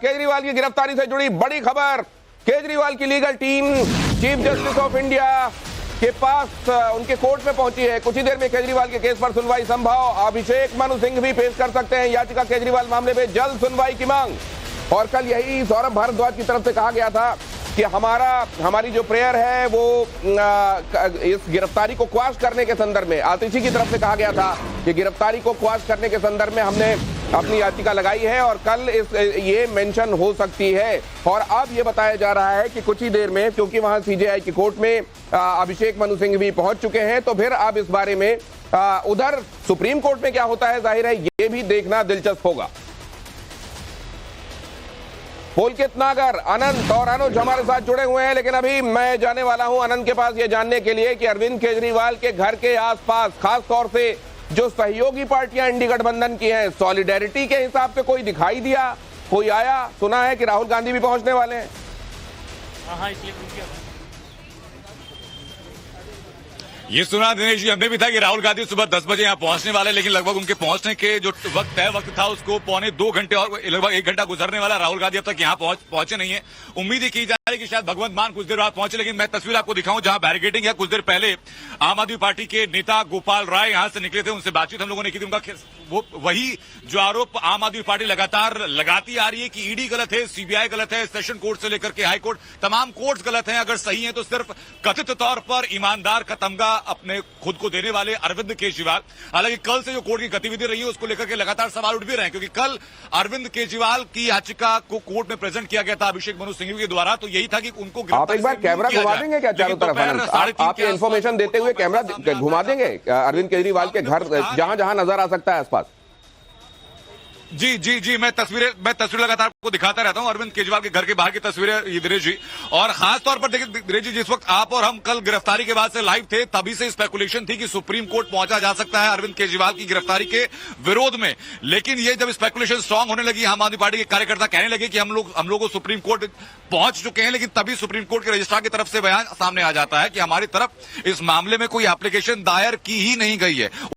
केजरीवाल की गिरफ्तारी से जुड़ी बड़ी खबर। केजरीवाल की legal team chief justice of India के पास उनके कोर्ट में पहुंची है। कुछ ही देर में केजरीवाल के केस पर सुनवाई संभव। अभिषेक मनु सिंह भी पेश कर सकते हैं याचिका। केजरीवाल मामले में जल्द सुनवाई की मांग। और कल यही सौरभ भारद्वाज की तरफ से कहा गया था कि हमारी जो प्रेयर है वो इस गिरफ्तारी को क्वाश करने के संदर्भ में, आतिशी की तरफ से कहा गया था कि गिरफ्तारी को क्वाश करने के संदर्भ में हमने अपनी याचिका लगाई है और कल ये मेंशन हो सकती है। और अब ये बताया जा रहा है कि कुछ ही देर में, क्योंकि वहां सीजेआई की कोर्ट में अभिषेक मनु सिंह भी पहुंच चुके हैं, तो फिर अब इस बारे में उधर सुप्रीम कोर्ट में क्या होता है, जाहिर है ये भी देखना दिलचस्प होगा। पुलकित नागर, अनंत और अनुज हमारे साथ जुड़े हुए हैं, लेकिन अभी मैं जाने वाला हूं अनंत के पास ये जानने के लिए कि अरविंद केजरीवाल के घर के आसपास खास तौर से जो सहयोगी पार्टियां इंडी गठबंधन की हैं, सॉलिडेरिटी के हिसाब से कोई दिखाई दिया, कोई आया? सुना है कि राहुल गांधी भी पहुंचने वाले हैं। हाँ, इसलिए ये सुना दिनेश जी हमने भी था कि राहुल गांधी सुबह 10 बजे यहाँ पहुंचने वाले, लेकिन लगभग उनके पहुंचने के जो वक्त था उसको पौने 2 घंटे और लगभग 1 घंटा गुजरने वाला। राहुल गांधी अब तक यहाँ पहुंचे नहीं है। उम्मीद ही की जा रही है कि शायद भगवंत मान कुछ देर बाद पहुंचे, लेकिन मैं तस्वीर आपको दिखाऊं जहां बैरिकेडिंग है। कुछ देर पहले आम आदमी पार्टी के नेता गोपाल राय यहां से निकले थे, उनसे बातचीत हम लोगों ने की थी। उनका वो वही जो आरोप आम आदमी पार्टी लगातार लगाती आ रही है कि ईडी गलत है, सीबीआई गलत है, सेशन कोर्ट से लेकर के हाई कोर्ट, तमाम कोर्ट्स गलत हैं। अगर सही है तो सिर्फ कथित तौर पर ईमानदार का तमगा अपने खुद को देने वाले अरविंद केजरीवाल। हालांकि कल से जो कोर्ट की गतिविधि रही है उसको लेकर के लगातार सवाल उठ भी रहे हैं, क्योंकि कल अरविंद केजरीवाल की याचिका को कोर्ट में प्रेजेंट किया गया था अभिषेक मनु सिंह के द्वारा। तो यही था कि उनको आप एक बार कैमरा घुमा देंगे क्या चारों तरफ? आप ये इन्फॉर्मेशन देते हुए कैमरा घुमा देंगे अरविंद केजरीवाल के घर जहां जहां नजर आ सकता है आसपास? जी मैं तस्वीरें लगातार आपको दिखाता रहता हूं अरविंद केजरीवाल के घर के बाहर की तस्वीरें, ये दिनेश जी। और खास तौर पर देखिए दिनेश जी, जिस वक्त आप और हम कल गिरफ्तारी के बाद से लाइव थे, तभी से स्पेकुलेशन थी कि सुप्रीम कोर्ट पहुंचा जा सकता है अरविंद केजरीवाल की गिरफ्तारी के विरोध में। लेकिन ये जब स्पेकुलेशन स्ट्रांग होने लगी, आम आदमी पार्टी के कार्यकर्ता कहने लगे कि हम लोग सुप्रीम कोर्ट पहुंच चुके हैं, लेकिन तभी सुप्रीम कोर्ट के रजिस्ट्रार की तरफ से बयान सामने आ जाता है कि हमारी तरफ इस मामले में कोई एप्लीकेशन दायर की ही नहीं गई है।